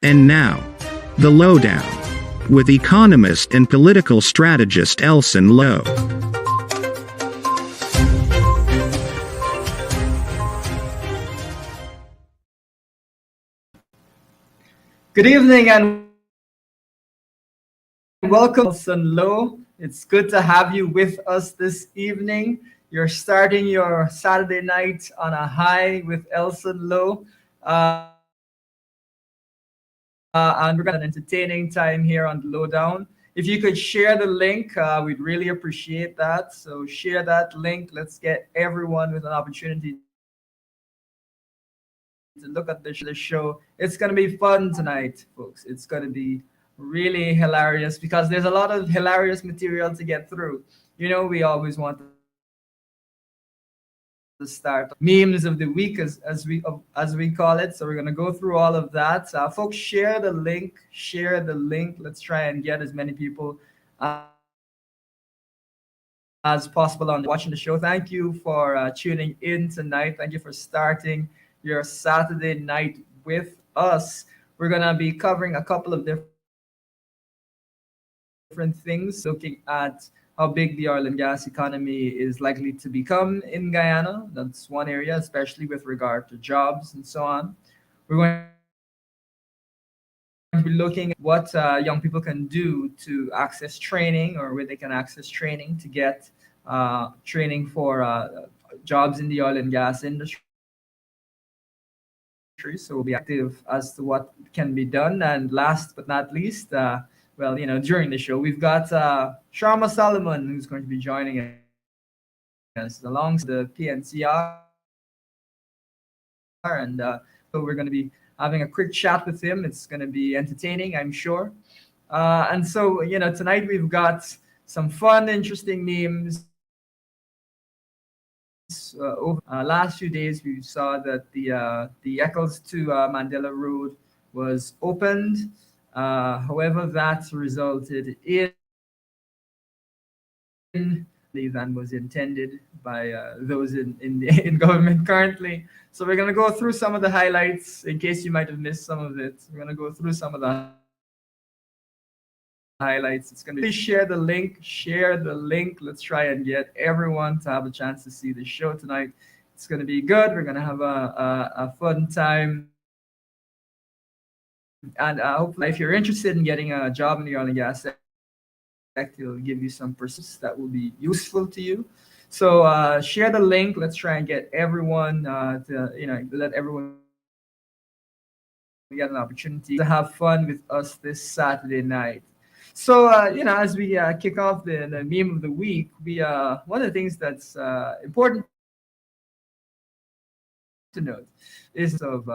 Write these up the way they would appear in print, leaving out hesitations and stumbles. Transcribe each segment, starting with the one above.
And now, the Lowdown, with economist and political strategist Elson Low. Good evening and welcome, Elson Low. It's good to have you with us this evening. You're starting your Saturday night on a high with Elson Low. And we're going to have an entertaining time here on the Lowdown. If you could share the link, we'd really appreciate that. So share that link. Let's get everyone with an opportunity to look at the show. It's going to be fun tonight, folks. It's going to be really hilarious because there's a lot of hilarious material to get through. You know, we always want to start memes of the week as we call it. So we're going to go through all of that. Folks, share the link. Let's try and get as many people as possible on watching the show. Thank you for tuning in tonight. Thank you for starting your Saturday night with us. We're going to be covering a couple of different things, looking at how big the oil and gas economy is likely to become in Guyana. That's one area, especially with regard to jobs and so on. We're going to be looking at what young people can do to access training, or where they can access training to get training for jobs in the oil and gas industry. So we'll be active as to what can be done. And last but not least, during the show, we've got Sharma Solomon, who's going to be joining us alongside the PNCR. And so we're going to be having a quick chat with him. It's going to be entertaining, I'm sure. And so, tonight we've got some fun, interesting memes. Over last few days, we saw that the Eccles to Mandela Road was opened. However, that resulted in than was intended by those in government currently. So we're going to go through some of the highlights in case you might have missed some of it. We're going to go through some of the highlights. It's going to be, please share the link. Let's try and get everyone to have a chance to see the show tonight. It's going to be good. We're going to have a fun time. And hopefully, if you're interested in getting a job in the oil and gas sector, it'll give you some persons that will be useful to you. So share the link. Let's try and get everyone let everyone get an opportunity to have fun with us this Saturday night. So as we kick off the meme of the week, one of the things that's important to note is of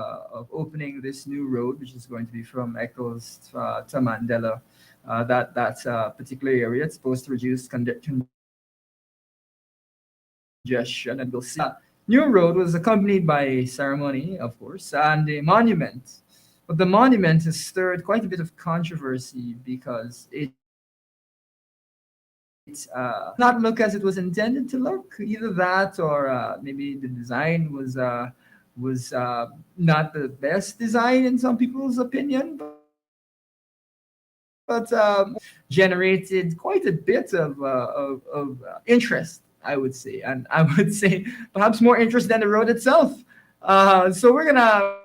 opening this new road, which is going to be from Eccles to Mandela. That particular area, it's supposed to reduce congestion, and we'll see. New road was accompanied by a ceremony, of course, and a monument. But the monument has stirred quite a bit of controversy because it's not look as it was intended to look. Either that, or maybe the design was not the best design in some people's opinion, but generated quite a bit of interest, I would say, and I would say perhaps more interest than the road itself. So we're gonna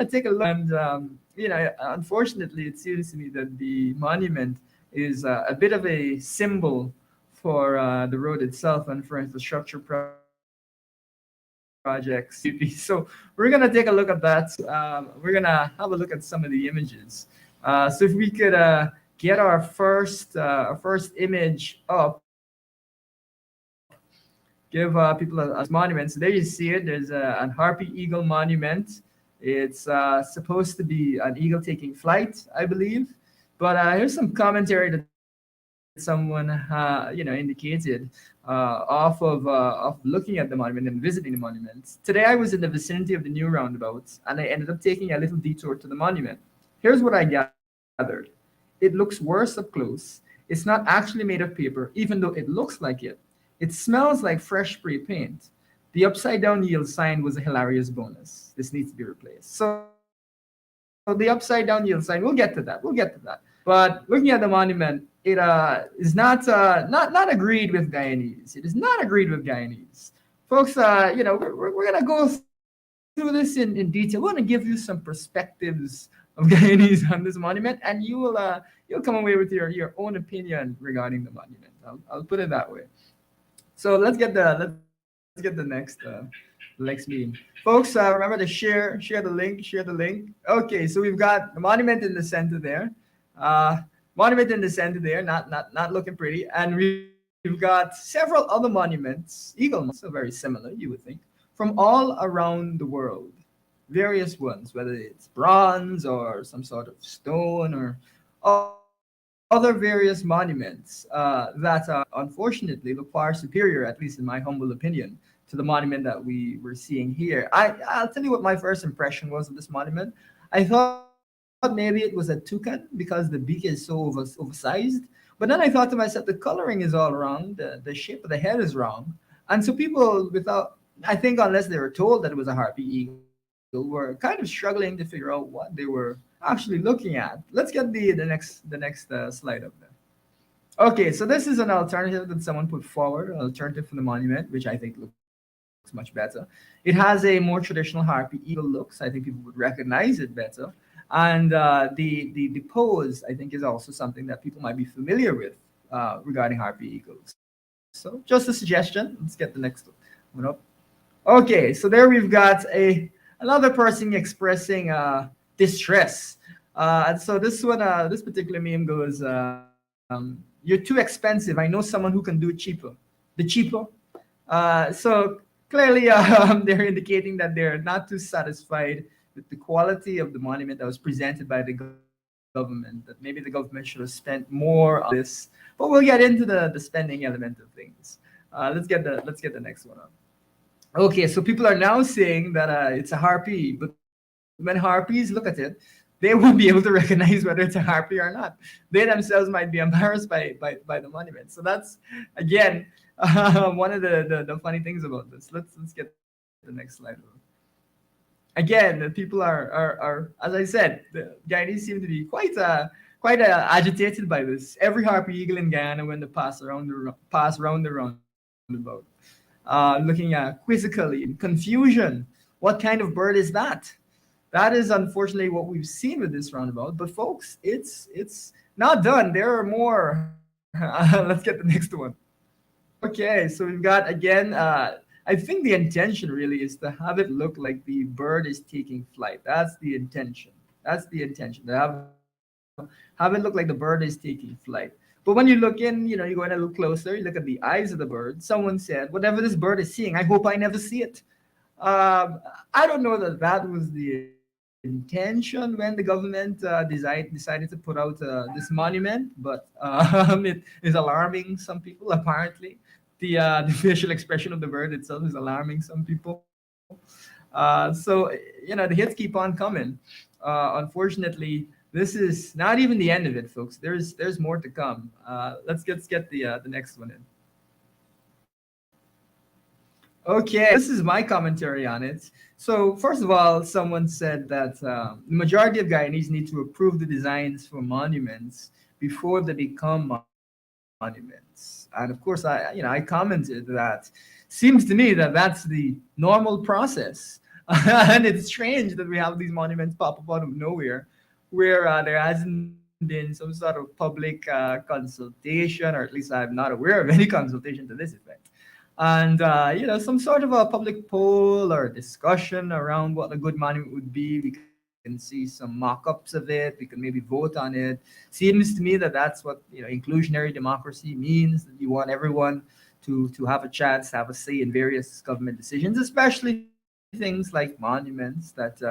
take a look, and unfortunately, it seems to me that the monument is a bit of a symbol for the road itself and for infrastructure projects. So we're gonna take a look at that. We're gonna have a look at some of the images. So if we could get our first image up, give people a monument. So there you see it. There's a Harpy Eagle monument It's supposed to be an eagle taking flight, I believe. But here's some commentary that someone indicated of looking at the monument and visiting the monument. Today I was in the vicinity of the new roundabout and I ended up taking a little detour to the monument. Here's what I gathered. It looks worse up close. It's not actually made of paper, even though it looks like it. It smells like fresh spray paint. The upside down yield sign was a hilarious bonus. This needs to be replaced. So the upside down yield sign, we'll get to that. We'll get to that. But looking at the monument, it is not agreed with Guyanese. It is not agreed with Guyanese. Folks, we're gonna go through this in detail. We're gonna give you some perspectives of Guyanese on this monument, and you'll come away with your own opinion regarding the monument. I'll put it that way. So let's get the next meme. Folks, remember to share the link, share the link. Okay, so we've got the monument in the center there. Monument in the center there, not looking pretty. And we've got several other monuments, eagle monuments, so very similar, you would think, from all around the world. Various ones, whether it's bronze or some sort of stone or other various monuments that unfortunately look far superior, at least in my humble opinion, to the monument that we were seeing here. I'll tell you what my first impression was of this monument. I thought maybe it was a toucan because the beak is so oversized. But then I thought to myself, the coloring is all wrong, the shape of the head is wrong. And so people without, I think unless they were told that it was a harpy eagle, were kind of struggling to figure out what they were actually looking at. Let's get the next slide up there. Okay, so this is an alternative that someone put forward, an alternative for the monument, which I think looks much better. It has a more traditional harpy eagle looks. I think people would recognize it better. And the pose, I think, is also something that people might be familiar with regarding harpy eagles. So just a suggestion. Let's get the next one up. Okay, so there we've got another person expressing distress. And so this particular meme goes, "You're too expensive. I know someone who can do it cheaper." The cheaper. So clearly, they're indicating that they're not too satisfied with the quality of the monument that was presented by the government. That maybe the government should have spent more on this. But we'll get into the spending element of things. Let's get the next one up. Okay, so people are now saying that it's a harpy, but when harpies look at it, they won't be able to recognize whether it's a harpy or not. They themselves might be embarrassed by the monument. So that's again one of the funny things about this. Let's get the next slide. Again, the people are as I said, the Guyanese seem to be quite agitated by this. Every harpy eagle in Guyana when they pass around the roundabout, looking at quizzically in confusion. What kind of bird is that? That is unfortunately what we've seen with this roundabout. But folks, it's not done. There are more. Let's get the next one. Okay, so we've got again. I think the intention really is to have it look like the bird is taking flight. That's the intention. That's the intention. To have it look like the bird is taking flight. But when you look in, you go in a little closer, you look at the eyes of the bird. Someone said, whatever this bird is seeing, I hope I never see it. I don't know that that was the intention when the government decided to put out this monument, but it is alarming some people, apparently. The facial expression of the bird itself is alarming some people. So the hits keep on coming. Unfortunately, this is not even the end of it, folks. There's more to come. Let's get the next one in. Okay, this is my commentary on it. So first of all, someone said that the majority of Guyanese need to approve the designs for monuments before they become monuments. And of course, I commented that seems to me that that's the normal process. And it's strange that we have these monuments pop up out of nowhere where there hasn't been some sort of public consultation, or at least I'm not aware of any consultation to this effect. And some sort of a public poll or discussion around what a good monument would be. We can see some mock-ups of it. We can maybe vote on it. Seems to me that that's what inclusionary democracy means. That you want everyone to have a chance to have a say in various government decisions, especially things like monuments that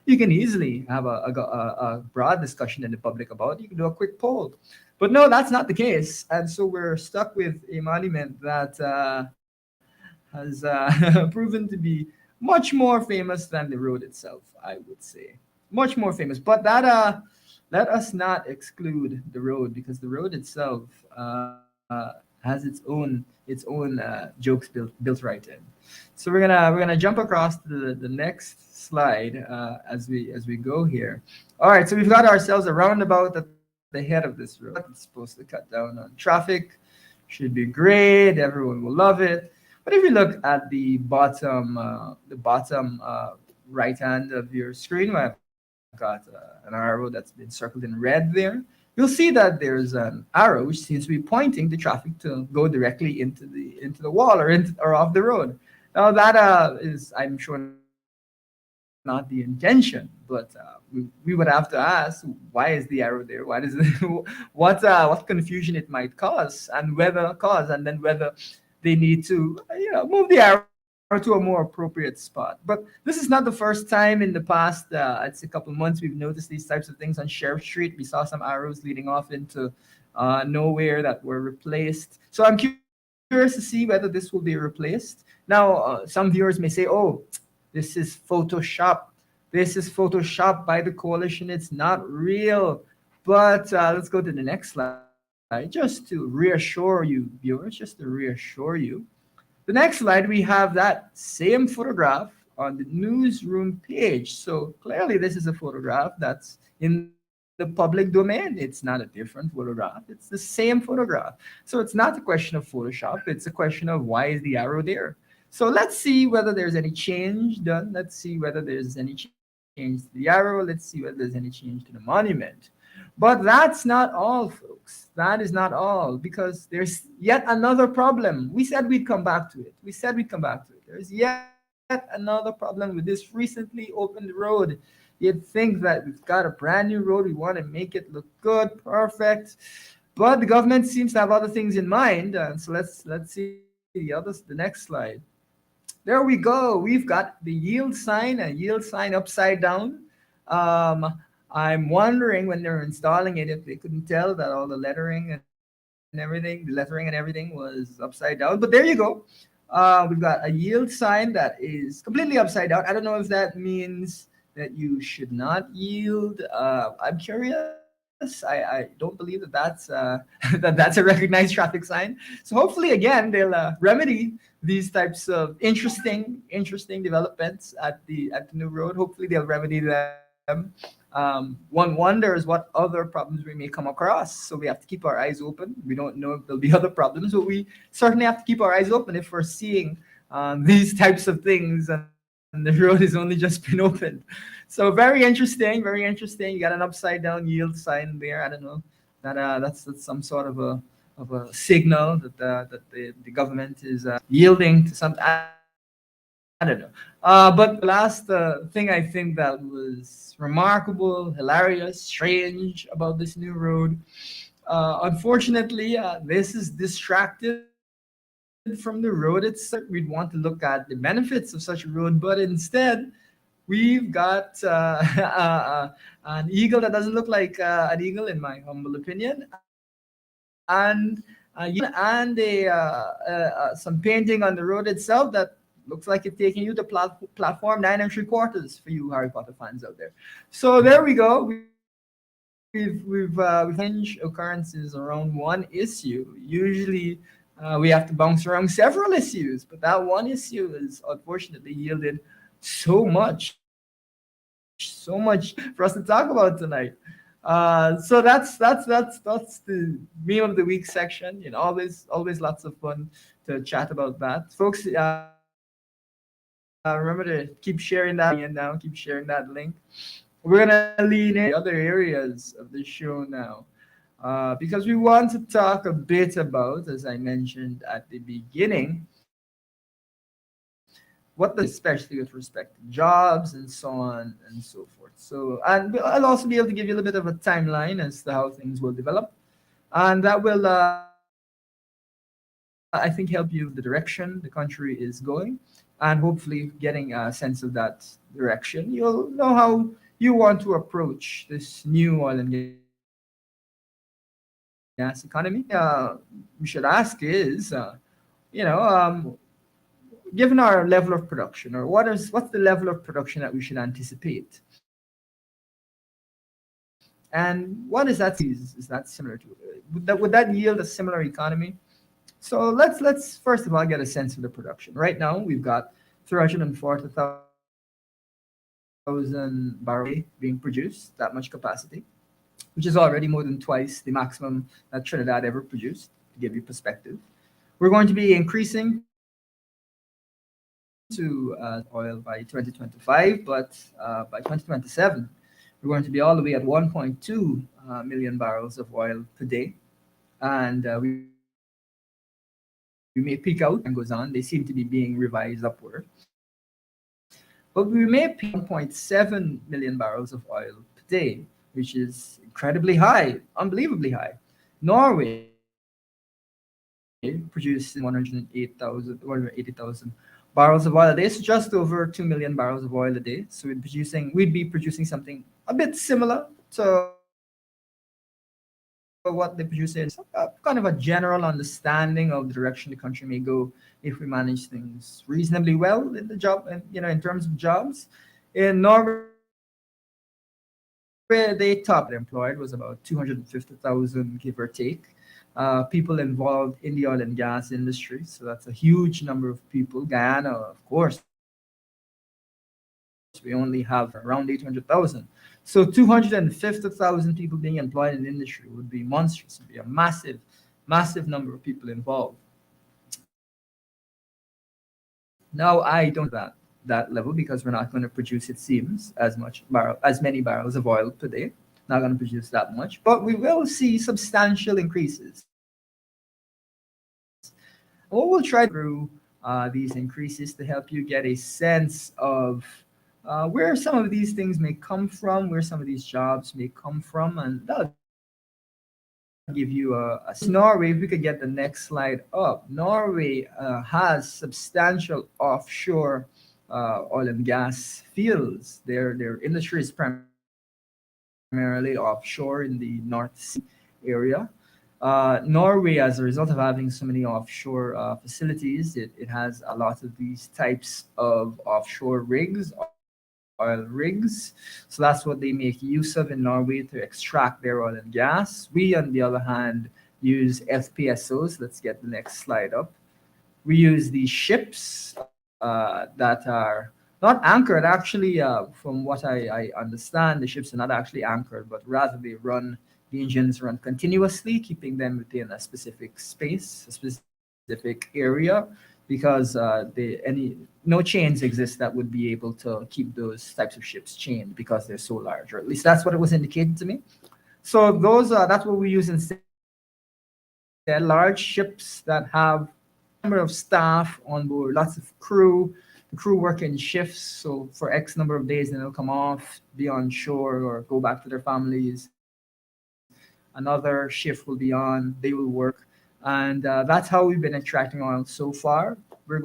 you can easily have a broad discussion in the public about. You can do a quick poll. But no, that's not the case. And so we're stuck with a monument that has proven to be much more famous than the road itself, I would say. Much more famous. But that let us not exclude the road because the road itself has its own jokes built right in. So we're gonna jump across to the next slide as we go here. All right, so we've got ourselves a roundabout at the head of this road. It's supposed to cut down on traffic. Should be great. Everyone will love it. But if you look at the bottom right hand of your screen, where I've got an arrow that's been circled in red there, you'll see that there's an arrow which seems to be pointing the traffic to go directly into the wall or off the road. Now that is, I'm sure, not the intention, but we would have to ask, why is the arrow there? Why does it, what confusion it might cause, and then whether they need to move the arrow to a more appropriate spot. But this is not the first time in the past. It's a couple months we've noticed these types of things on Sheriff Street. We saw some arrows leading off into nowhere that were replaced. So I'm curious to see whether this will be replaced. Now, some viewers may say, "Oh, this is Photoshop. This is Photoshop by the coalition. It's not real." But let's go to the next slide, just to reassure you, viewers, just to reassure you. The next slide, we have that same photograph on the newsroom page. So clearly, this is a photograph that's in the public domain. It's not a different photograph, it's the same photograph. So it's not a question of Photoshop, it's a question of why is the arrow there. So let's see whether there's any change done. Let's see whether there's any change to the arrow. Let's see whether there's any change to the monument. But that's not all, folks. That is not all because there's yet another problem. We said we'd come back to it. We said we'd come back to it. There's yet another problem with this recently opened road. You'd think that we've got a brand new road. We want to make it look good, perfect. But the government seems to have other things in mind. And so let's see the next slide. There we go. We've got the a yield sign upside down. Um, I'm wondering when they're installing it if they couldn't tell that all the lettering and everything was upside down. But there you go. We've got a yield sign that is completely upside down. I don't know if that means that you should not yield. I'm curious. I don't believe that that's a recognized traffic sign. So hopefully, again, they'll remedy these types of interesting developments at the new road. Hopefully, they'll remedy them. One wonders what other problems we may come across. So we have to keep our eyes open. We don't know if there'll be other problems, but we certainly have to keep our eyes open if we're seeing these types of things and the road has only just been opened. So very interesting, very interesting. You got an upside down yield sign there. I don't know that that's some sort of a signal that the government is yielding to something. I don't know. But the last thing I think that was remarkable, hilarious, strange about this new road. Unfortunately, this is distracted from the road itself. We'd want to look at the benefits of such a road, but instead, we've got an eagle that doesn't look like an eagle, in my humble opinion, and a yield sign and some painting on the road itself that looks like it's taking you to platform 9 3/4 for you Harry Potter fans out there. So there we go. We've strange occurrences around one issue. Usually, we have to bounce around several issues, but that one issue is unfortunately yielded so much for us to talk about tonight. So that's the meme of the week section. Always lots of fun to chat about that, folks. Remember to keep sharing that link and now keep sharing that link. We're gonna lean into the other areas of the show now. Because we want to talk a bit about, as I mentioned at the beginning, what the especially with respect to jobs and so on and so forth. So, and I'll also be able to give you a little bit of a timeline as to how things will develop, and that will I think help you the direction the country is going, and hopefully getting a sense of that direction, you'll know how you want to approach this new oil and gas economy. One thing we should ask is, given our level of production, or what's the level of production that we should anticipate, and what is that is that similar to? Would that yield a similar economy? So let's first of all get a sense of the production. Right now, we've got 340,000 barrels a day being produced, that much capacity, which is already more than twice the maximum that Trinidad ever produced, to give you perspective. We're going to be increasing to oil by 2025, but by 2027, we're going to be all the way at 1.2 million barrels of oil per day. And we may peak out as time goes on. They seem to be being revised upward. But we may peak at 1.7 million barrels of oil per day, which is incredibly high, unbelievably high. Norway producing 180,000 barrels of oil a day, so just over 2 million barrels of oil a day. So we'd be producing something a bit similar to what they produce in kind of a general understanding of the direction the country may go if we manage things reasonably well in the job, and in terms of jobs. In Norway, they top employed was about 250,000, give or take. People involved in the oil and gas industry, so that's a huge number of people. Guyana, of course, we only have around 800,000. So 250,000 people being employed in the industry would be monstrous. It would be a massive, massive number of people involved. Now, I don't think we're going to get to that level because we're not going to produce, it seems, as many barrels of oil per day. Not going to produce that much, but we will see substantial increases. And what we'll try to through these increases to help you get a sense of where some of these things may come from, where some of these jobs may come from, and that'll give you Norway. If we could get the next slide up, Norway has substantial offshore oil and gas fields. Their industry is primarily offshore in the North Sea area. Norway, as a result of having so many offshore facilities, it has a lot of these types of offshore rigs, oil rigs. So that's what they make use of in Norway to extract their oil and gas. We, on the other hand, use FPSOs. Let's get the next slide up. We use these ships that are not anchored. Actually, from what I understand, the ships are not actually anchored, but rather the engines run continuously, keeping them within a specific space, a specific area, because no chains exist that would be able to keep those types of ships chained because they're so large, or at least that's what it was indicated to me. So that's what we use instead. Large ships that have number of staff on board, lots of crew. The crew work in shifts, so for X number of days, then they'll come off, be on shore, or go back to their families. Another shift will be on, they will work, and that's how we've been extracting oil so far. We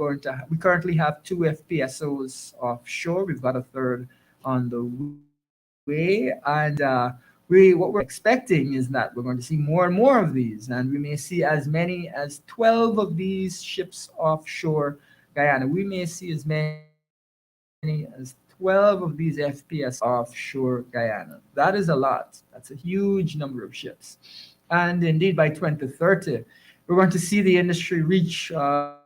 currently have two FPSOs offshore. We've got a third on the way, and what we're expecting is that we're going to see more and more of these, and we may see as many as 12 of these ships offshore Guyana. We may see as many as 12 of these FPS offshore Guyana. That is a lot. That's a huge number of ships. And indeed, by 2030, we're going to see the industry reach not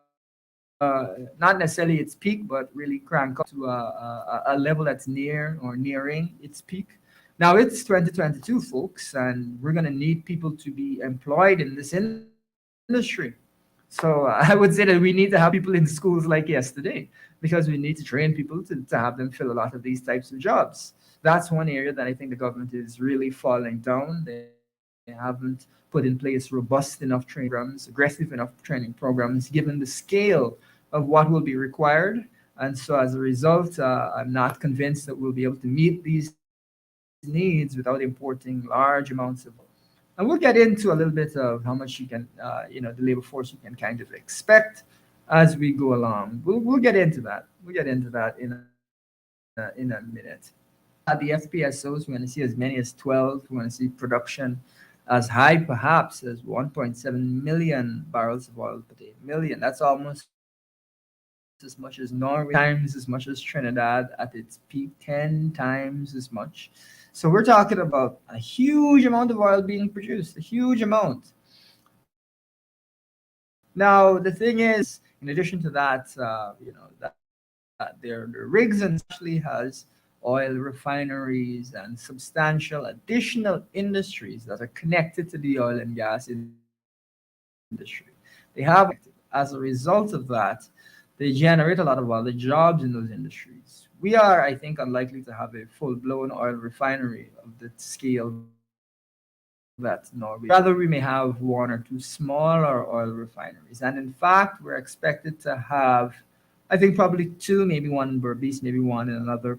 necessarily its peak, but really crank up to a level that's near or nearing its peak. Now it's 2022, folks, and we're going to need people to be employed in this industry. So I would say that we need to have people in schools like yesterday because we need to train people to have them fill a lot of these types of jobs. That's one area that I think the government is really falling down. They haven't put in place robust enough training programs, aggressive enough training programs, given the scale of what will be required. And so as a result, I'm not convinced that we'll be able to meet these needs without importing large amounts of people. And we'll get into a little bit of how much you can, the labor force you can kind of expect as we go along. We'll get into that. We'll get into that in a minute. The FPSOs, we're going to see as many as 12. We're going to see production as high perhaps as 1.7 million barrels of oil per day. Million. That's almost as much as Norway, times as much as Trinidad at its peak, 10 times as much. So we're talking about a huge amount of oil being produced, a huge amount. Now the thing is, in addition to that, that their rigs and actually has oil refineries and substantial additional industries that are connected to the oil and gas industry. They have as a result of that, they generate a lot of other jobs in those industries. We are, I think, unlikely to have a full-blown oil refinery of the scale that Norway has. Rather, we may have one or two smaller oil refineries. And in fact, we're expected to have, I think, probably two, maybe one in Berbice, maybe one in another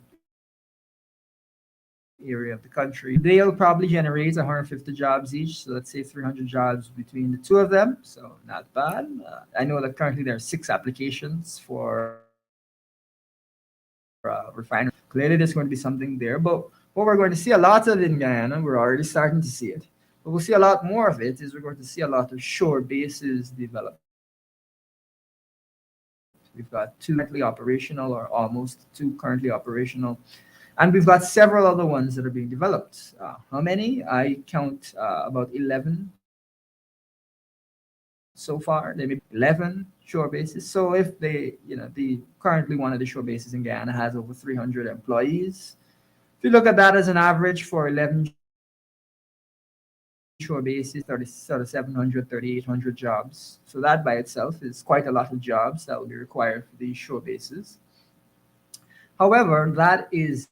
area of the country. They'll probably generate 150 jobs each. So let's say 300 jobs between the two of them. So not bad. I know that currently there are 6 applications for refinery. Clearly, there's going to be something there. But what we're going to see a lot of in Guyana, we're already starting to see it. But we'll see a lot more of it is we're going to see a lot of shore bases developed. We've got 2 currently operational, or almost 2 currently operational. And we've got several other ones that are being developed. How many? I count about 11 so far. There may be 11 shore bases. So if the currently one of the shore bases in Guyana has over 300 employees, if you look at that as an average for 11 shore bases, 3,700, 3,800 jobs. So that by itself is quite a lot of jobs that will be required for these shore bases. However, that is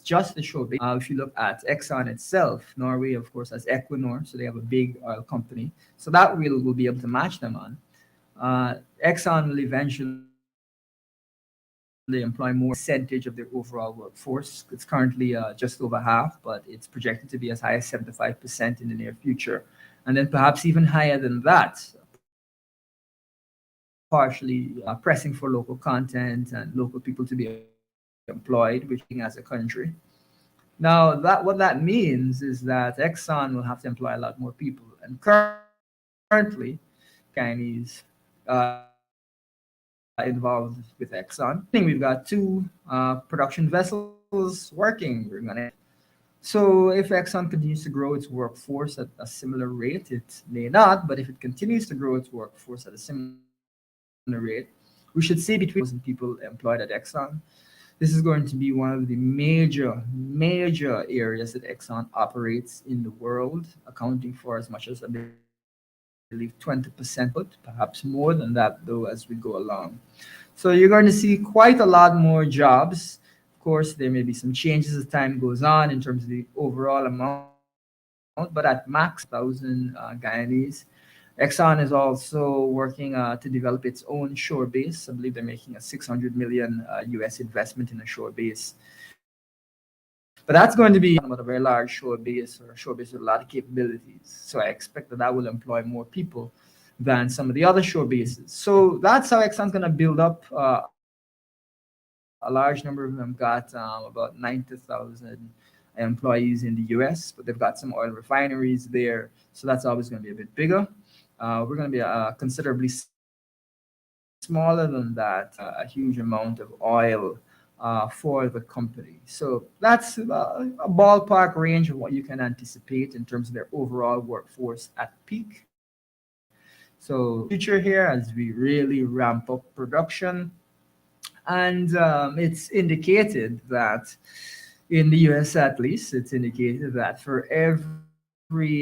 just the shore bases. If you look at Exxon itself, Norway, of course, has Equinor, so they have a big oil company. So that will be able to match them on. Exxon will eventually employ more percentage of their overall workforce. It's currently just over half, but it's projected to be as high as 75% in the near future. And then perhaps even higher than that, partially pressing for local content and local people to be employed, which as a country. Now, what that means is that Exxon will have to employ a lot more people. And currently, Guyanese involved with Exxon. We've got 2 production vessels working. We're going to get into that. So if Exxon continues to grow its workforce at a similar rate, it may not, but if it continues to grow its workforce at a similar rate, we should see between 1,000 to 2,000 people employed at Exxon. This is going to be one of the major areas that Exxon operates in the world, accounting for as much as, I believe, 20% perhaps more than that, though, as we go along. So you're going to see quite a lot more jobs. Of course, there may be some changes as time goes on in terms of the overall amount, but at max 1,000 Guyanese. Exxon is also working to develop its own shore base. I believe they're making a 600 million US investment in a shore base. But that's going to be about a very large shore base, or a shore base with a lot of capabilities. So I expect that that will employ more people than some of the other shore bases. So that's how Exxon's going to build up a large number of them. Got about 90,000 employees in the US, but they've got some oil refineries there. So that's always going to be a bit bigger. We're going to be considerably smaller than that, a huge amount of oil for the company. So that's a ballpark range of what you can anticipate in terms of their overall workforce at peak. So future here as we really ramp up production. And it's indicated that in the US at least, it's indicated that for every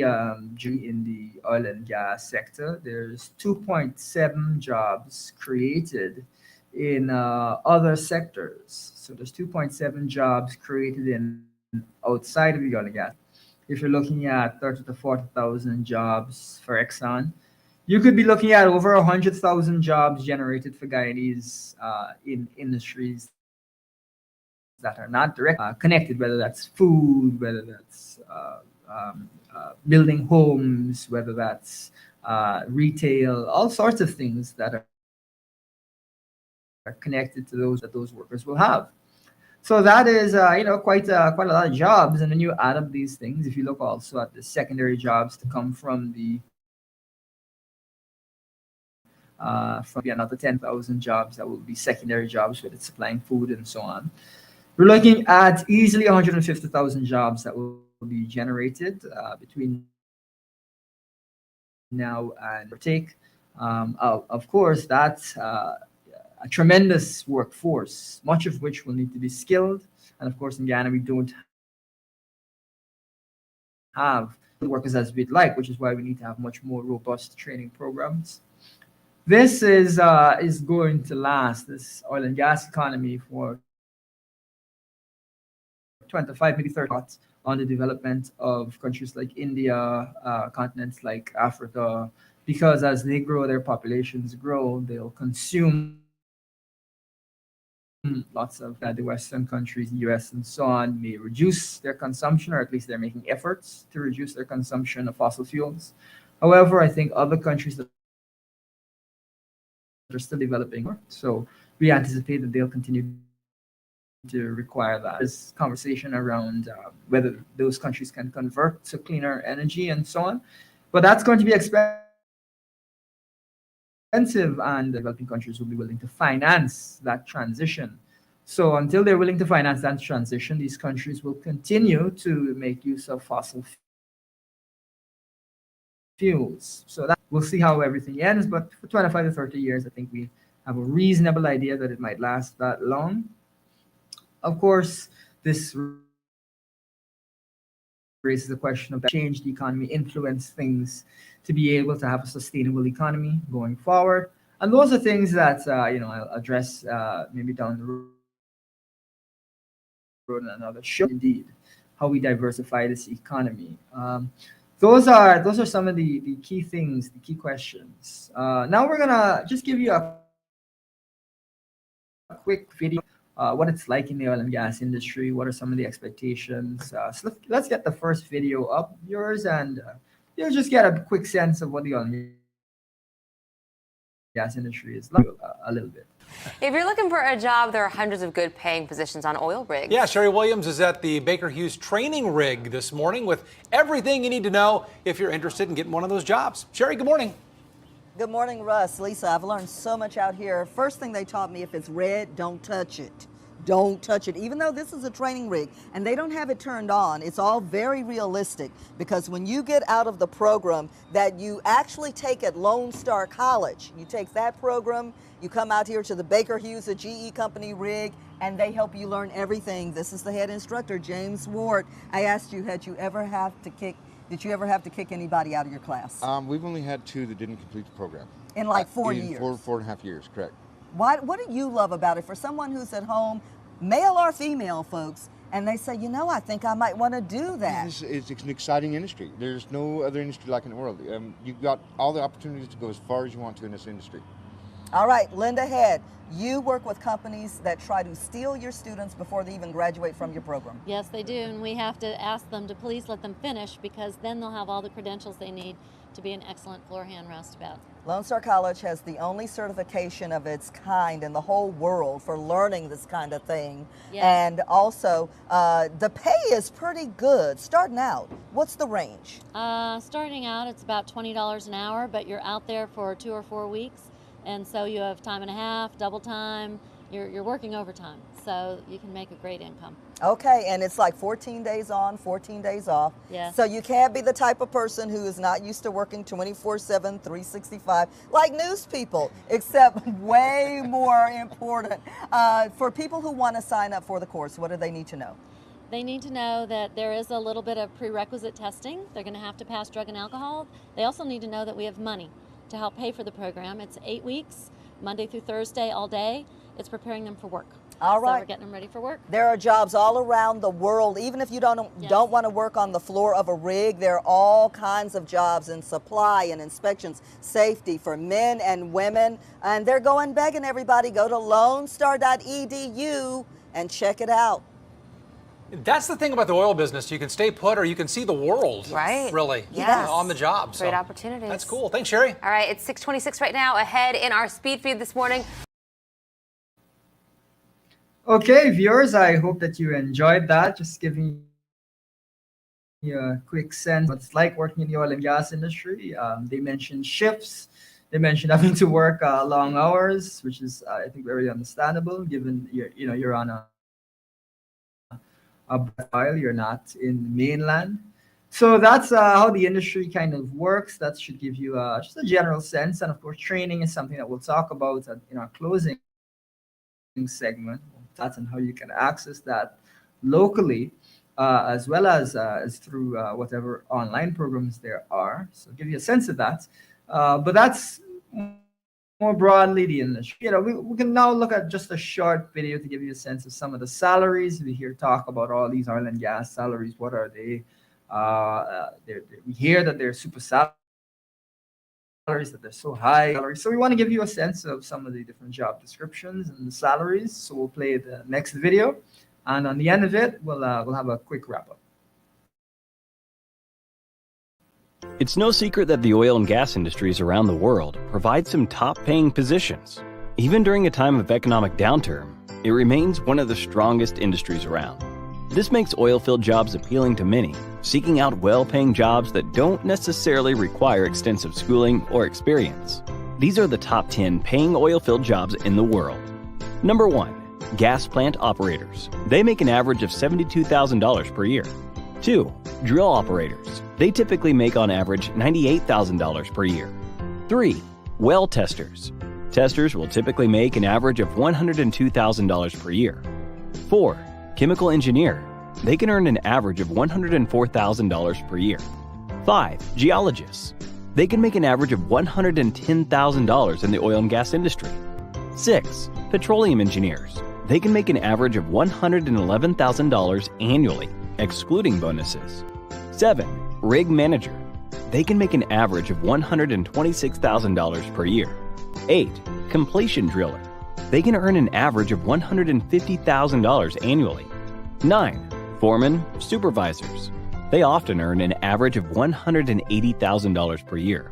job in the oil and gas sector, there's 2.7 jobs created in other sectors. So there's 2.7 jobs created in outside of the oil and gas. If you're looking at 30 to 40,000 jobs for Exxon, you could be looking at over 100,000 jobs generated for Guyanese in industries that are not directly connected, whether that's food, whether that's building homes, whether that's retail, all sorts of things that are connected to those that those workers will have. So that is, quite a lot of jobs, and then you add up these things. If you look also at the secondary jobs to come from another 10,000 jobs that will be secondary jobs with it supplying food and so on. We're looking at easily 150,000 jobs that will be generated between now and take. Of course, that's a tremendous workforce, much of which will need to be skilled. And of course, in Ghana, we don't have the workers as we'd like, which is why we need to have much more robust training programs. This is going to last, this oil and gas economy, for 25, maybe 30 years on the development of countries like India, continents like Africa, because as they grow, their populations grow, they'll consume lots of the Western countries, the US and so on, may reduce their consumption, or at least they're making efforts to reduce their consumption of fossil fuels. However, I think other countries that are still developing more, so we anticipate that they'll continue to require that. There's conversation around whether those countries can convert to cleaner energy and so on, but that's going to be expensive, and developing countries will be willing to finance that transition. So until they're willing to finance that transition, these countries will continue to make use of fossil fuels. So that we'll see how everything ends, but for 25 to 30 years, I think we have a reasonable idea that it might last that long. Of course, this raises the question of change the economy, influence things to be able to have a sustainable economy going forward. And those are things that I'll address maybe down the road in another show. Indeed, how we diversify this economy. Those are some of the key things, the key questions. Now we're gonna just give you a quick video. What it's like in the oil and gas industry, what are some of the expectations. So let's get the first video up, yours, and you'll just get a quick sense of what the oil and gas industry is like a little bit. If you're looking for a job, there are hundreds of good paying positions on oil rigs. Yeah, Sherry Williams is at the Baker Hughes training rig this morning with everything you need to know if you're interested in getting one of those jobs. Sherry, good morning. Good morning, Russ. Lisa, I've learned so much out here. First thing they taught me, if it's red, don't touch it. Don't touch it. Even though this is a training rig and they don't have it turned on, it's all very realistic, because when you get out of the program that you actually take at Lone Star College, you take that program, you come out here to the Baker Hughes, a GE company rig, and they help you learn everything. This is the head instructor, James Ward. I asked you, did you ever have to kick anybody out of your class? We've only had 2 that didn't complete the program. In like 4 years? 4.5 years, correct. What do you love about it? For someone who's at home, male or female, folks, and they say, I think I might want to do that. It's an exciting industry. There's no other industry like it in the world. You've got all the opportunities to go as far as you want to in this industry. All right, Linda Head, you work with companies that try to steal your students before they even graduate from your program. Yes, they do, and we have to ask them to please let them finish, because then they'll have all the credentials they need to be an excellent floor hand roustabout. Lone Star College has the only certification of its kind in the whole world for learning this kind of thing. Yes. And also, the pay is pretty good. Starting out, what's the range? Starting out, it's about $20 an hour, but you're out there for 2 or 4 weeks, and so you have time and a half, double time. You're working overtime, so you can make a great income. Okay, and it's like 14 days on, 14 days off. Yes. So you can't be the type of person who is not used to working 24/7, 365, like news people, except way more important. For people who want to sign up for the course, what do they need to know? They need to know that there is a little bit of prerequisite testing. They're going to have to pass drug and alcohol. They also need to know that we have money to help pay for the program. It's 8 weeks, Monday through Thursday, all day. It's preparing them for work. All right. So we're getting them ready for work. There are jobs all around the world. Even if you don't want to work on the floor of a rig, there are all kinds of jobs in supply and inspections, safety for men and women. And they're going begging everybody, go to lonestar.edu and check it out. That's the thing about the oil business. You can stay put or you can see the world. Right. Really. Yes. On the job. Great So opportunities. that's cool. Thanks, Sherry. All right, it's 6:26 right now. Ahead in our speed feed this morning. Okay, viewers, I hope that you enjoyed that. Just giving you a quick sense of what it's like working in the oil and gas industry. They mentioned shifts. They mentioned having to work long hours, which is, I think, very understandable given you're on a while you're not in the mainland. So that's how the industry kind of works. That should give you just a general sense. And of course, training is something that we'll talk about in our closing segment. That's and how you can access that locally, as well as through whatever online programs there are. So give you a sense of that. But that's more broadly the industry. We can now look at just a short video to give you a sense of some of the salaries. We hear talk about all these oil and gas salaries. What are they? We hear that they're super salaries, that they're so high. So we want to give you a sense of some of the different job descriptions and the salaries. So we'll play the next video, and on the end of it, we'll have a quick wrap up. It's no secret that the oil and gas industries around the world provide some top-paying positions. Even during a time of economic downturn, it remains one of the strongest industries around. This makes oil-field jobs appealing to many, seeking out well-paying jobs that don't necessarily require extensive schooling or experience. These are the top 10 paying oil-field jobs in the world. Number 1. Gas plant operators. They make an average of $72,000 per year. 2. Drill operators. They typically make on average $98,000 per year. 3. Well testers. Testers will typically make an average of $102,000 per year. 4. Chemical engineer. They can earn an average of $104,000 per year. 5. Geologists. They can make an average of $110,000 in the oil and gas industry. 6. Petroleum engineers. They can make an average of $111,000 annually, excluding bonuses. 7. Rig manager. They can make an average of $126,000 per year. 8. Completion driller. They can earn an average of $150,000 annually. 9. Foreman, supervisors. They often earn an average of $180,000 per year.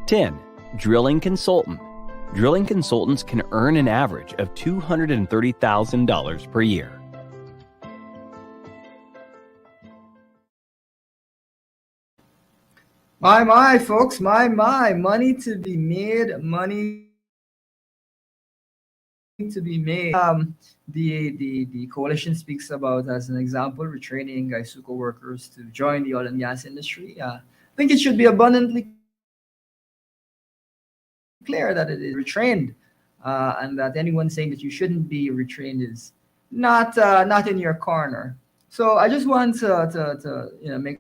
10. Drilling consultant. Drilling consultants can earn an average of $230,000 per year. My, folks, my, money to be made, money to be made. The coalition speaks about, as an example, retraining Gaisuko workers to join the oil and gas industry. I think it should be abundantly clear that it is retrained, and that anyone saying that you shouldn't be retrained is not in your corner. So I just want to make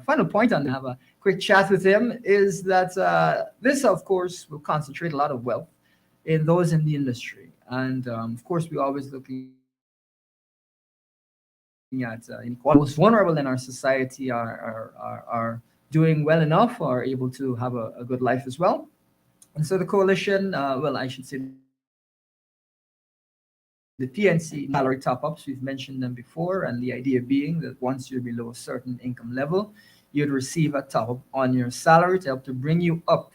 final point on have a quick chat with him is that this, of course, will concentrate a lot of wealth in those in the industry, and of course, we're always looking at inequality. Most vulnerable in our society are doing well enough, are able to have a good life as well, and so the coalition, I should say, the PNC salary top-ups, we've mentioned them before, and the idea being that once you're below a certain income level, you'd receive a top-up on your salary to help to bring you up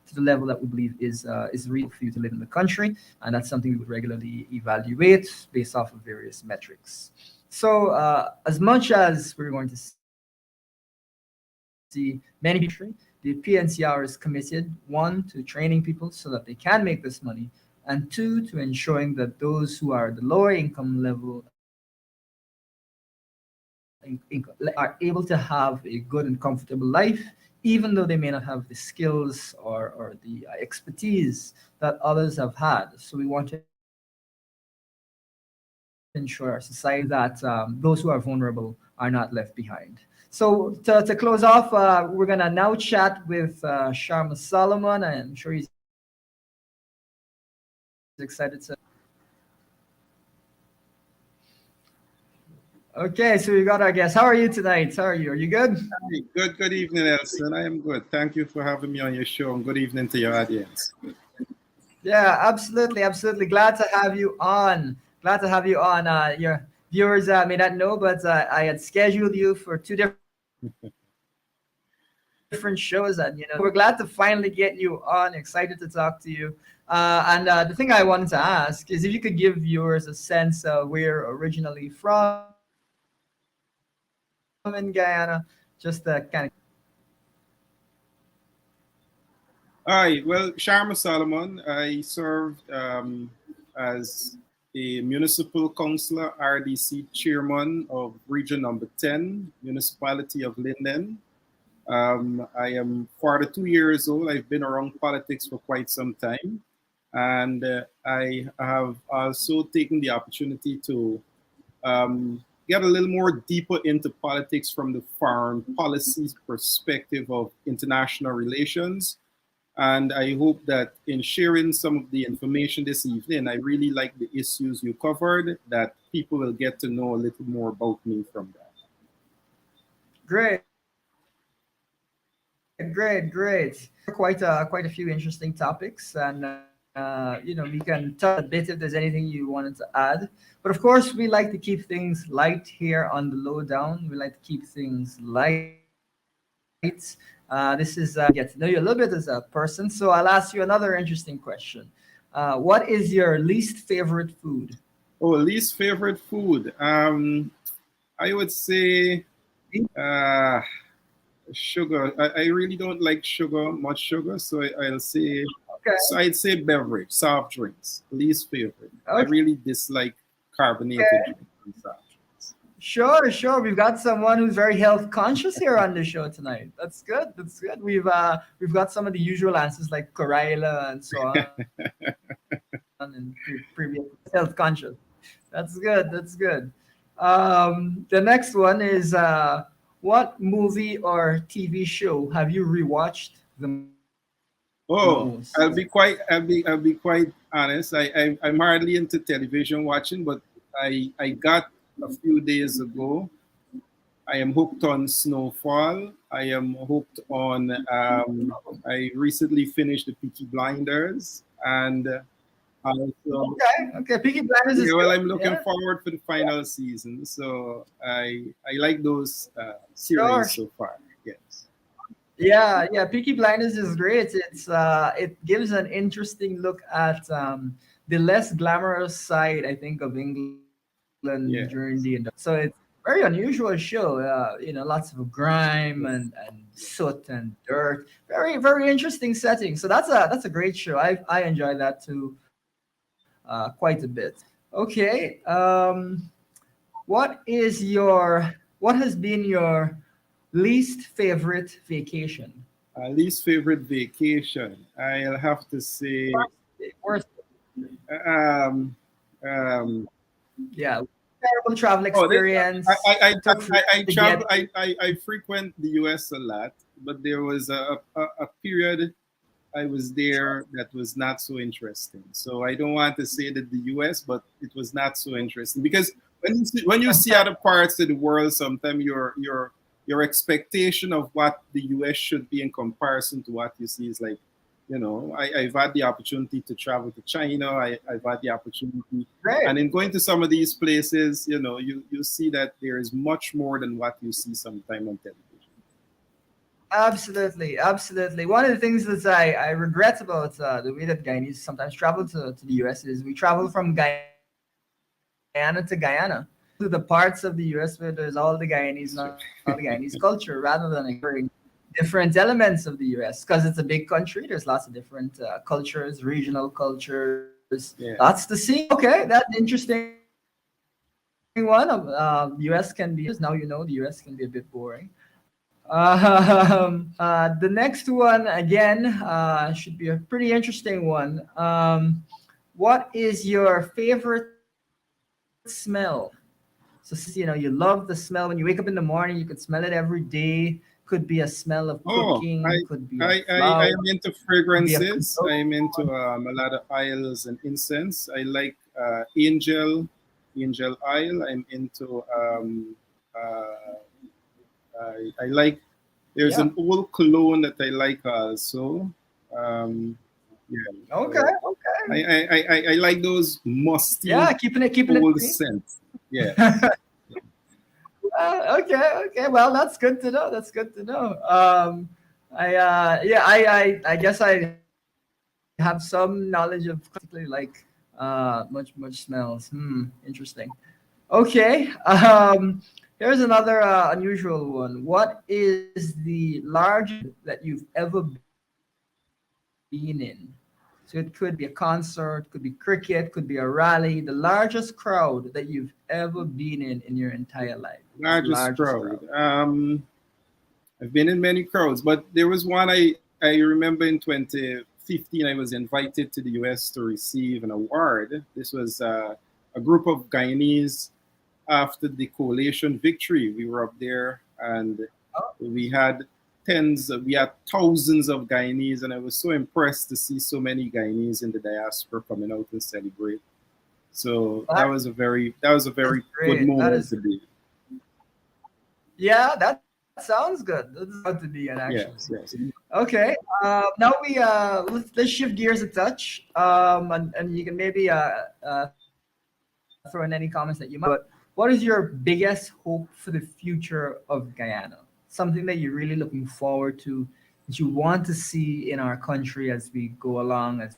to the level that we believe is real for you to live in the country, and that's something we would regularly evaluate based off of various metrics. So as much as we're going to see many people, the PNCR is committed, 1, to training people so that they can make this money, and 2, to ensuring that those who are the lower income level are able to have a good and comfortable life, even though they may not have the skills or the expertise that others have had. So we want to ensure our society that those who are vulnerable are not left behind. So to close off, we're going to now chat with Sharma Solomon. I'm sure he's excited to. Okay, so we got our guest. How are you tonight? How are you? Are you good? Hi, good evening, Elson. I am good. Thank you for having me on your show, and good evening to your audience. Yeah, absolutely, absolutely. Glad to have you on. Glad to have you on. Your viewers may not know, but I had scheduled you for two different shows, and we're glad to finally get you on. Excited to talk to you. And the thing I wanted to ask is if you could give viewers a sense of where you're originally from in Guyana, just to kind of. Hi, well, Sharma Solomon. I served as a municipal councillor, RDC chairman of Region Number 10, Municipality of Linden. I am 42 years old. I've been around politics for quite some time. And I have also taken the opportunity to get a little more deeper into politics from the foreign policy perspective of international relations. And I hope that in sharing some of the information this evening, I really like the issues you covered, that people will get to know a little more about me from that. Great. Great, great. Quite a few interesting topics, and we can touch a bit if there's anything you wanted to add. But of course, we like to keep things light here on the Lowdown. We like to keep things light. This is get to know you a little bit as a person. So I'll ask you another interesting question. What is your least favorite food? Oh, least favorite food. I would say sugar. I really don't like sugar, much sugar. So I'll say, Okay. so I'd say beverage, soft drinks, least favorite. I Okay. really dislike carbonated drinks and soft drinks. Sure, sure. We've got someone who's very health conscious here on the show tonight. That's good. That's good. We've got some of the usual answers like Koraila and so on, and previous health conscious. That's good. That's good. The next one is what movie or TV show have you rewatched the Oh, most? I'll be quite honest. I'm hardly into television watching, but I got a few days ago. I am hooked on Snowfall. I am hooked on. I recently finished the Peaky Blinders, and also, Okay, okay. Peaky Blinders is yeah, well, good. I'm looking Yeah, forward for the final season. So I like those sure. series so far. Yes. Yeah, yeah. Peaky Blinders is great. It gives an interesting look at the less glamorous side, I think, of England during Yeah. the so it's very unusual show. Lots of grime and soot and dirt. Very very interesting setting. So that's a great show. I enjoy that too quite a bit. Okay. What has been your least favorite vacation? Least favorite vacation. I'll have to say. Worst, Um, um, yeah, terrible travel oh, experience. Took I to travel. get. I frequent the U.S. a lot, but there was a period I was there that was not so interesting. So I don't want to say that the U.S., but it was not so interesting because when you see other parts of the world, sometimes your expectation of what the U.S. should be in comparison to what you see is like, I've had the opportunity to travel to China. I've had the opportunity, Great. and in going to some of these places, you see that there is much more than what you see sometime on television. Absolutely, absolutely. One of the things that I regret about the way that Guyanese sometimes travel to the US is we travel from Guyana to Guyana to the parts of the US where there's all the Guyanese and all the Guyanese culture rather than exploring different elements of the US because it's a big country. There's lots of different cultures, regional cultures, Yeah. lots to see. Okay, that's interesting one. US can be, now the US can be a bit boring. The next one again should be a pretty interesting one. What is your favorite smell? So since you love the smell when you wake up in the morning, you could smell it every day. Could be a smell of Oh, cooking. Could be of I flour. am into Could be of fragrances. I cologne. am into a lot of oils and incense. I like angel oil. I'm into I like. There's Yeah. an old cologne that I like also. Um, yeah. Okay. So Okay. I like those musty Yeah, keeping it old clean. scents. Yes. Okay. Well, that's good to know. That's good to know. I guess I have some knowledge of particularly like much smells. Interesting. Okay. Here's another unusual one. What is the largest that you've ever been in? So it could be a concert, could be cricket, could be a rally. The largest crowd that you've ever been in your entire life. What's the Largest largest crowd. crowd? I've been in many crowds, but there was one I remember in 2015. I was invited to the US to receive an award. This was a group of Guyanese after the coalition victory. We were up there and we had we had thousands of Guyanese, and I was so impressed to see so many Guyanese in the diaspora coming out to celebrate. So that was a very good Great. moment to be. Yeah, that sounds good. That's about to be an actually. Yes. Okay. Now let's shift gears a touch. And you can maybe throw in any comments that you might. But what is your biggest hope for the future of Guyana? Something that you're really looking forward to, that you want to see in our country as we go along, as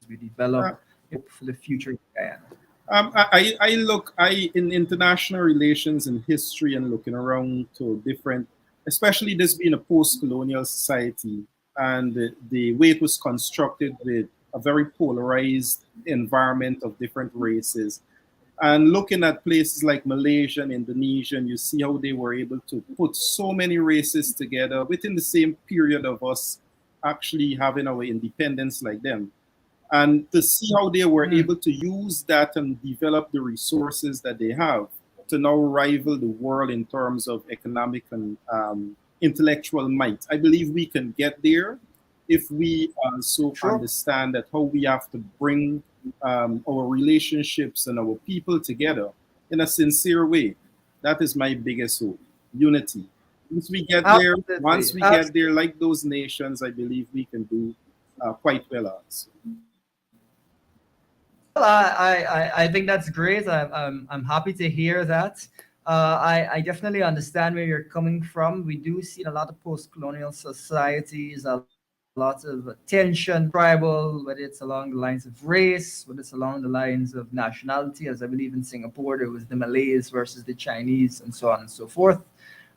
we develop for the future of Guyana. I in international relations and history and looking around to different, especially this being a post-colonial society and the way it was constructed with a very polarized environment of different races. And looking at places like Malaysia and Indonesia, and you see how they were able to put so many races together within the same period of us actually having our independence like them. And to see how they were able to use that and develop the resources that they have to now rival the world in terms of economic and intellectual might. I believe we can get there if we also understand that how we have to bring our relationships and our people together in a sincere way. That is my biggest hope. Unity. Once we get there, like those nations, I believe we can do quite well also. Well, I think that's great. I'm happy to hear that. I definitely understand where you're coming from. We do see in a lot of post-colonial societies a lot of tension, tribal, whether it's along the lines of race, whether it's along the lines of nationality, as I believe in Singapore, there was the Malays versus the Chinese, and so on and so forth.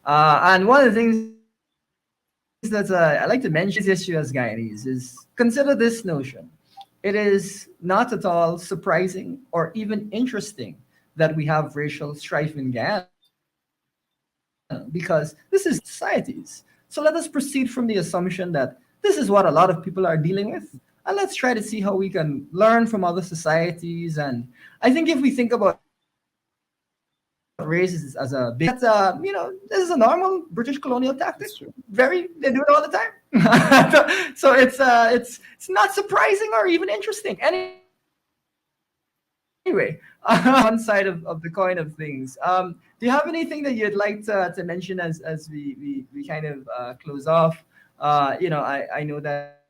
And one of the things that I like to mention this issue as Guyanese is consider this notion. It is not at all surprising or even interesting that we have racial strife in Guyana because this is societies. So let us proceed from the assumption that this is what a lot of people are dealing with. And let's try to see how we can learn from other societies. And I think if we think about races as a big, this is a normal British colonial tactic. They do it all the time. So it's not surprising or even interesting. Anyway, one side of the coin of things. Do you have anything that you'd like to mention as we kind of close off? I know that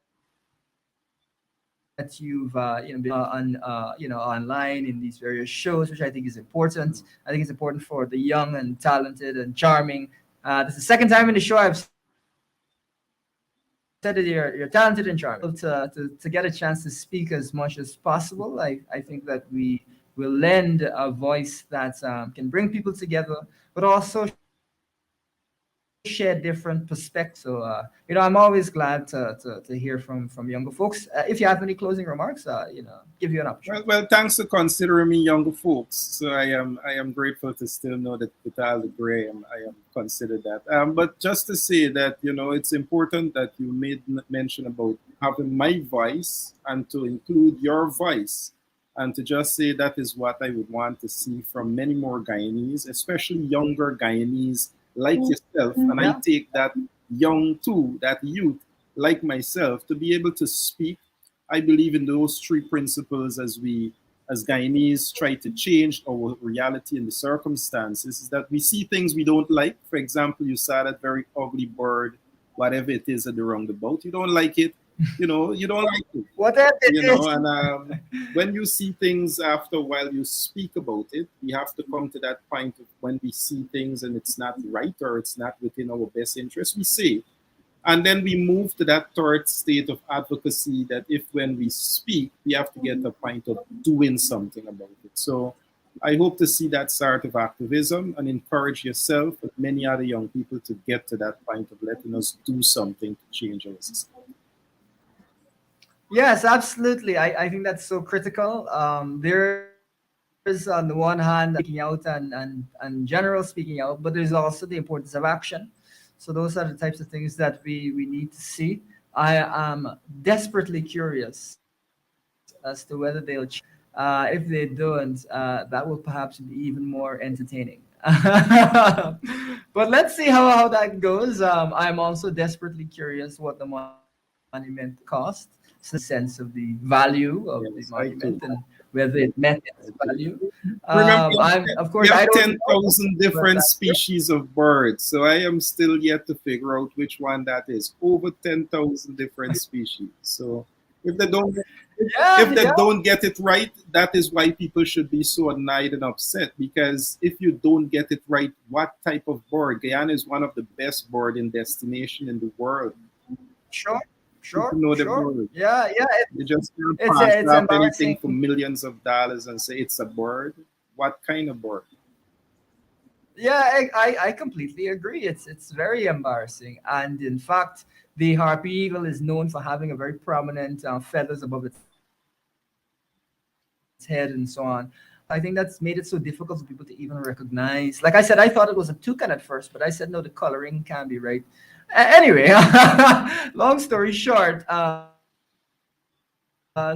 you've been on online in these various shows, which I think is important. I think it's important for the young and talented and charming. This is the second time in the show I've said that you're talented and charming. To get a chance to speak as much as possible, I think that we will lend a voice that can bring people together, but also share different perspectives. So, I'm always glad to hear from younger folks. If you have any closing remarks, give you an opportunity. Well, thanks for considering me younger folks. So I am grateful to still know that with all the gray, I am considered that. But just to say that, it's important that you made mention about having my voice and to include your voice. And to just say that is what I would want to see from many more Guyanese, especially younger Guyanese like yourself, and I take that young too, that youth like myself, to be able to speak. I believe in those three principles as Guyanese try to change our reality and the circumstances, is that we see things we don't like. For example, you saw that very ugly bird, whatever it is at the roundabout. You don't like it. You don't like it. Whatever it is. And when you see things after a while, you speak about it. We have to come to that point of when we see things and it's not right or it's not within our best interest, we say. And then we move to that third state of advocacy that if when we speak, we have to get to a point of doing something about it. So I hope to see that sort of activism and encourage yourself and many other young people to get to that point of letting us do something to change our society. Yes, absolutely. I think that's so critical. There is, on the one hand, speaking out and general speaking out, but there's also the importance of action. So those are the types of things that we need to see. I am desperately curious as to whether they'll. If they don't, that will perhaps be even more entertaining. But let's see how that goes. I'm also desperately curious what the monument cost, the sense of the value of the monument and whether it met its value. Remember, Of course, we I have don't know, 10,000 different species of birds, so I am still yet to figure out which one that is. Over 10,000 different species. So if they don't, don't get it right, that is why people should be so annoyed and upset. Because if you don't get it right, what type of bird? Guyana is one of the best birding destination in the world. Sure. Yeah. You just can't pass up anything for millions of dollars and say it's a bird. What kind of bird? Yeah, I completely agree. It's very embarrassing, and in fact, the harpy eagle is known for having a very prominent feathers above its head and so on. I think that's made it so difficult for people to even recognize. Like I said, I thought it was a toucan at first, but I said no, the coloring can be right. Anyway, long story short,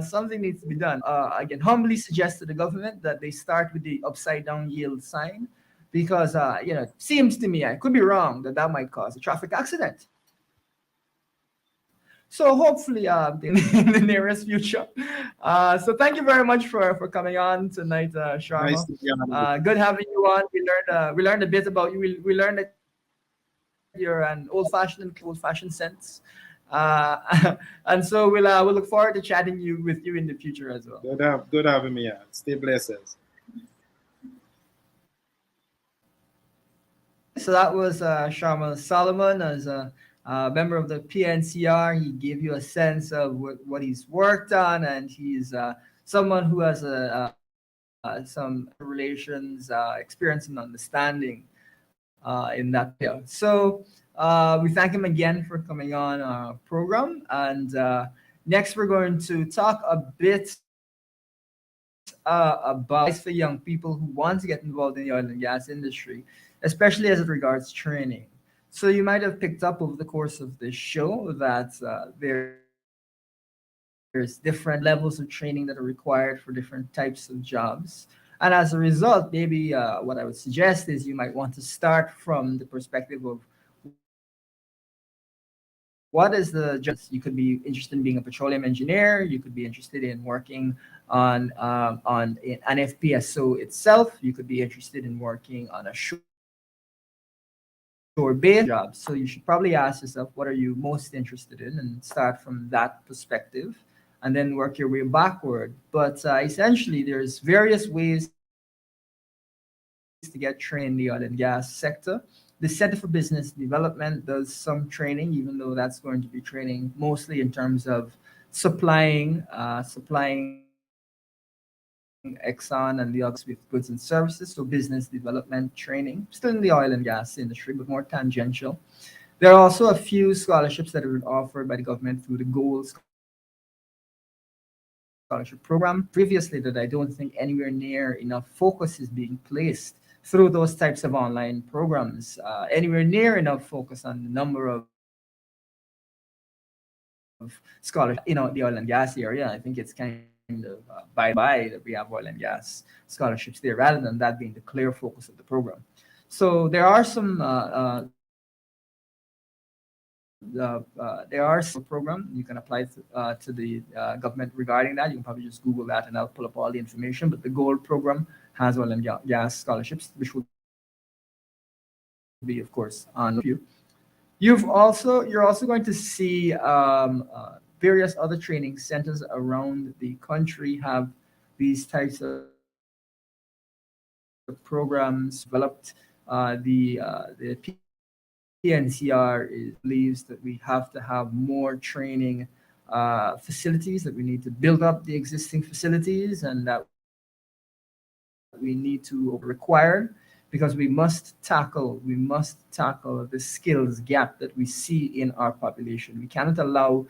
something needs to be done. Again, humbly suggest to the government that they start with the upside down yield sign, because it seems to me, I could be wrong, that might cause a traffic accident. So hopefully, in the nearest future. So thank you very much for coming on tonight, Sharma. Nice to be on. Good having you on. We learned a bit about you. We learned that you're an old-fashioned sense. And so we'll look forward to chatting with you in the future as well. Good having me on. Stay blessed. So that was Sharma Solomon as a member of the PNCR. He gave you a sense of what he's worked on, and he's someone who has some relations experience and understanding in that field. So we thank him again for coming on our program. And next, we're going to talk a bit about for young people who want to get involved in the oil and gas industry, especially as it regards training. So you might have picked up over the course of this show that there's different levels of training that are required for different types of jobs. And as a result, maybe what I would suggest is you might want to start from the perspective of what is the job. You could be interested in being a petroleum engineer. You could be interested in working on an FPSO itself. You could be interested in working on a shore-based job. So you should probably ask yourself, what are you most interested in, and start from that perspective, and then work your way backward. But essentially, there's various ways to get trained in the oil and gas sector. The Center for Business Development does some training, even though that's going to be training mostly in terms of supplying Exxon and the others with goods and services. So business development training, still in the oil and gas industry, but more tangential. There are also a few scholarships that are offered by the government through the Gold Scholarship Program. Previously, that I don't think anywhere near enough focus is being placed through those types of online programs, anywhere near enough focus on the number of scholarships, the oil and gas area. I think it's kind of by that we have oil and gas scholarships there, rather than that being the clear focus of the program. So there are some program you can apply to the government regarding that. You can probably just Google that and I'll pull up all the information. But the Gold program has oil and gas scholarships, which will be, of course, on you. You're also going to see various other training centers around the country have these types of programs developed. The PNCR believes that we have to have more training facilities, that we need to build up the existing facilities, and that we need to require, because we must tackle the skills gap that we see in our population. We cannot allow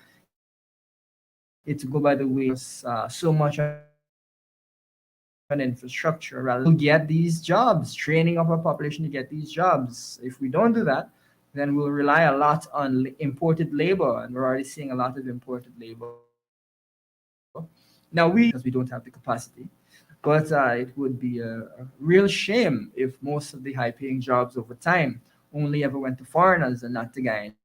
it to go by the way so much on infrastructure rather than get these jobs, training up our population to get these jobs. If we don't do that, then we'll rely a lot on imported labor, and we're already seeing a lot of imported labor. Now, because we don't have the capacity, but it would be a real shame if most of the high paying jobs over time only ever went to foreigners and not to Guyanese.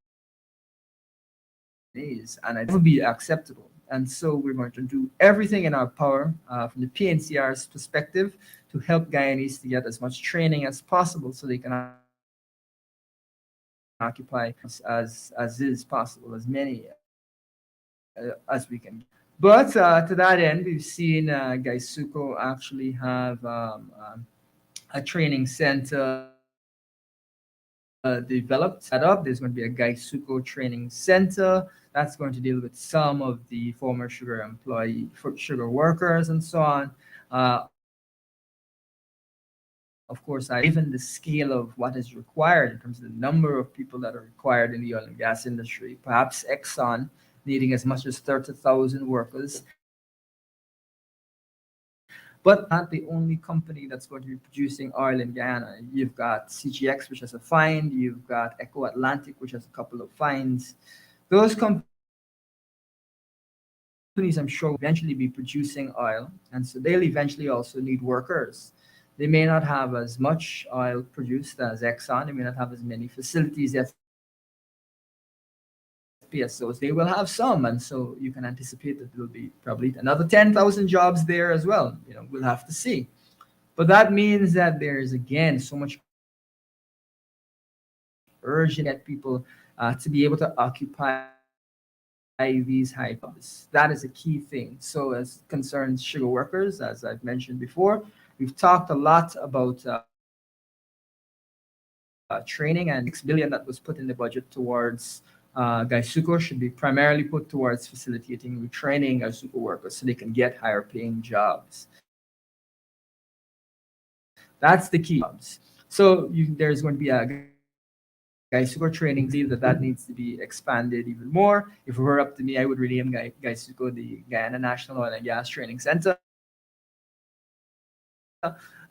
And it would be acceptable. And so we're going to do everything in our power from the PNCR's perspective to help Guyanese to get as much training as possible so they can occupy as is possible, as many as we can. But to that end, we've seen Gaisuko actually have a training center developed, set up. There's going to be a Gaisuko training center that's going to deal with some of the former sugar workers and so on. Of course, even the scale of what is required in terms of the number of people that are required in the oil and gas industry, perhaps Exxon needing as much as 30,000 workers. But not the only company that's going to be producing oil in Guyana. You've got CGX, which has a find. You've got Eco Atlantic, which has a couple of finds. Those companies, I'm sure, will eventually be producing oil. And so they'll eventually also need workers. They may not have as much oil produced as Exxon. They may not have as many facilities as FPSOs. They will have some, and so you can anticipate that there will be probably another 10,000 jobs there as well. We'll have to see. But that means that there is, again, so much urgent to get people to be able to occupy these high jobs. That is a key thing. So as concerns sugar workers, as I've mentioned before, we've talked a lot about training, and $6 billion that was put in the budget towards Gaisuko should be primarily put towards facilitating retraining Gaisuko workers so they can get higher paying jobs. That's the key. So there's going to be a Gaisuko training deal that needs to be expanded even more. If it were up to me, I would rename Gaisuko the Guyana National Oil and Gas Training Center.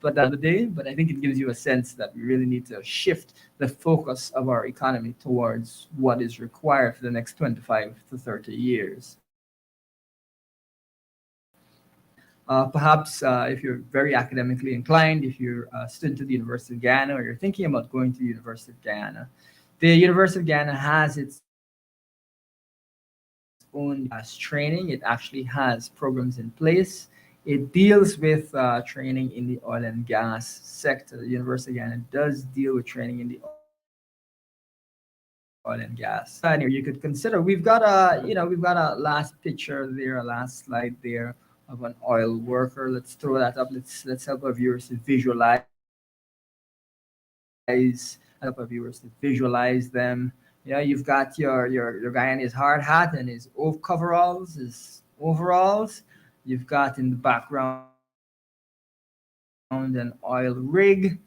But the day, but I think it gives you a sense that we really need to shift the focus of our economy towards what is required for the next 25 to 30 years. Perhaps if you're very academically inclined, if you're a student at the University of Guyana, or you're thinking about going to the University of Guyana, the University of Guyana has its own training. It actually has programs in place. It deals with training in the oil and gas sector. The University of Guyana does deal with training in the oil and gas. And here you could consider, we've got a last picture there, a last slide there of an oil worker. Let's throw that up. Let's help our viewers to visualize. Help our viewers to visualize them. You've got your guy in his hard hat and his coveralls, his overalls. You've got in the background an oil rig.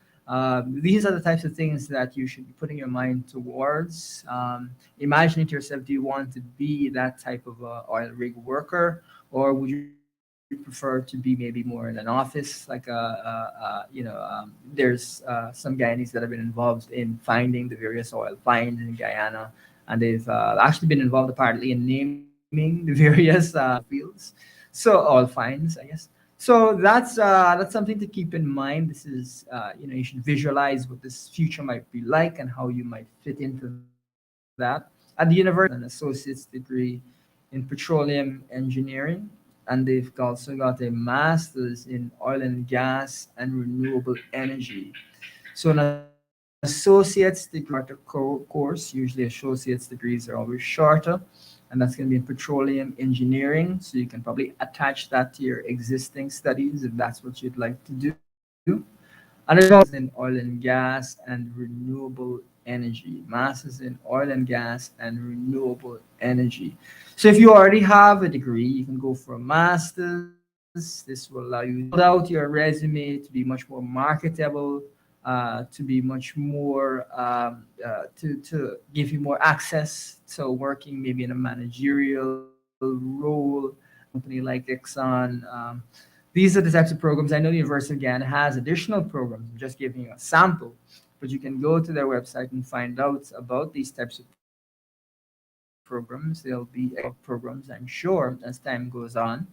These are the types of things that you should be putting your mind towards. Imagine it yourself. Do you want to be that type of oil rig worker, or would you prefer to be maybe more in an office? Like there's some Guyanese that have been involved in finding the various oil finds in Guyana, and they've actually been involved apparently in naming the various fields. So oil finds, I guess. So that's something to keep in mind. This is you should visualize what this future might be like and how you might fit into that. At the university, an associate's degree in petroleum engineering, and they've also got a master's in oil and gas and renewable energy. So an associate's degree course. Usually associate's degrees are always shorter, and that's going to be in petroleum engineering. So you can probably attach that to your existing studies if that's what you'd like to do. And it's also in oil and gas and renewable energy, masters in oil and gas and renewable energy. So if you already have a degree, you can go for a master's. This will allow you to build out your resume to be much more marketable, to be much more to give you more access to working maybe in a managerial role, company like Exxon. These are the types of programs. I know the University of Ghana has additional programs. I'm just giving you a sample, but you can go to their website and find out about these types of programs. There'll be programs, I'm sure, as time goes on.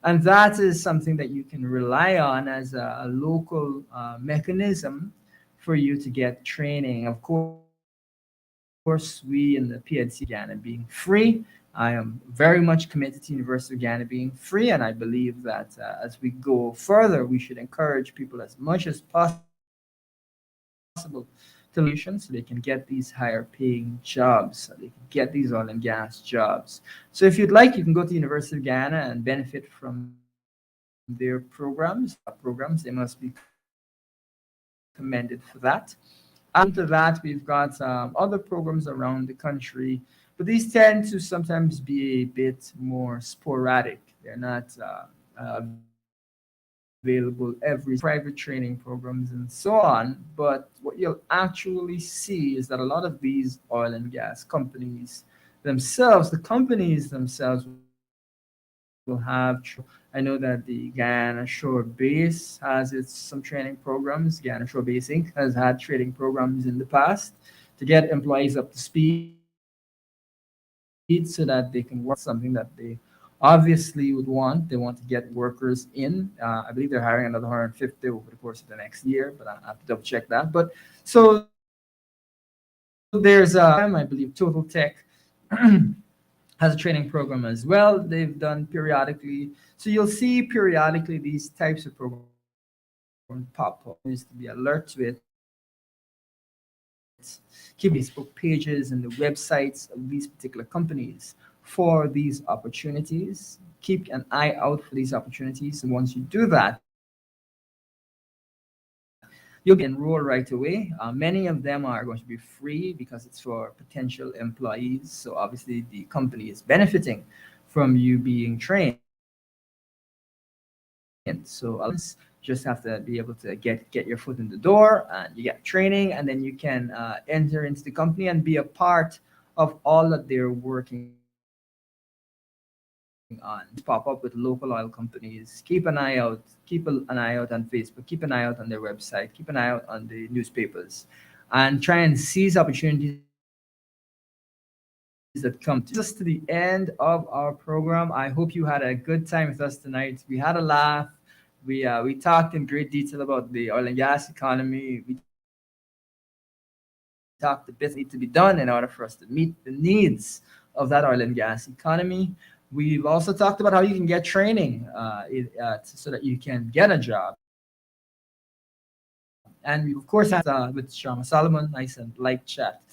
And that is something that you can rely on as a local mechanism for you to get training. Of course, we in the PNC Ghana being free, I am very much committed to University of Ghana being free, and I believe that as we go further, we should encourage people as much as possible solutions so they can get these higher paying jobs, so they can get these oil and gas jobs. So if you'd like, you can go to the University of Ghana and benefit from their programs. They must be commended for that. After that, we've got other programs around the country, but these tend to sometimes be a bit more sporadic. They're not available every private training programs and so on. But what you'll actually see is that a lot of these oil and gas companies themselves, the companies themselves will have. I know that the Guyana Shore Base has some training programs. Guyana Shore Base Inc. has had training programs in the past to get employees up to speed so that they can work something that they obviously would want. They want to get workers in. I believe they're hiring another 150 over the course of the next year, but I have to double check that. But so there's, I believe, Total Tech has a training program as well. They've done periodically. So you'll see periodically these types of programs pop up. Needs to be alert to it. Keep Facebook pages and the websites of these particular companies for these opportunities. Keep an eye out for these opportunities. And once you do that, you'll enroll right away. Many of them are going to be free because it's for potential employees. So obviously the company is benefiting from you being trained. So just have to be able to get your foot in the door, and you get training, and then you can enter into the company and be a part of all that they're working on. Pop up with local oil companies. Keep an eye out. Keep an eye out on Facebook. Keep an eye out on their website. Keep an eye out on the newspapers, and try and seize opportunities that come to us. To the end of our program. I hope you had a good time with us tonight. We had a laugh. We talked in great detail about the oil and gas economy. We talked the bits need to be done in order for us to meet the needs of that oil and gas economy. We've also talked about how you can get training so that you can get a job. And we, of course, had with Sharma Solomon, nice and light chat.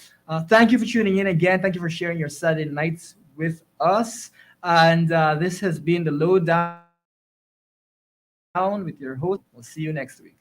Thank you for tuning in again. Thank you for sharing your Saturday nights with us. And this has been the Lowdown with your host. We'll see you next week.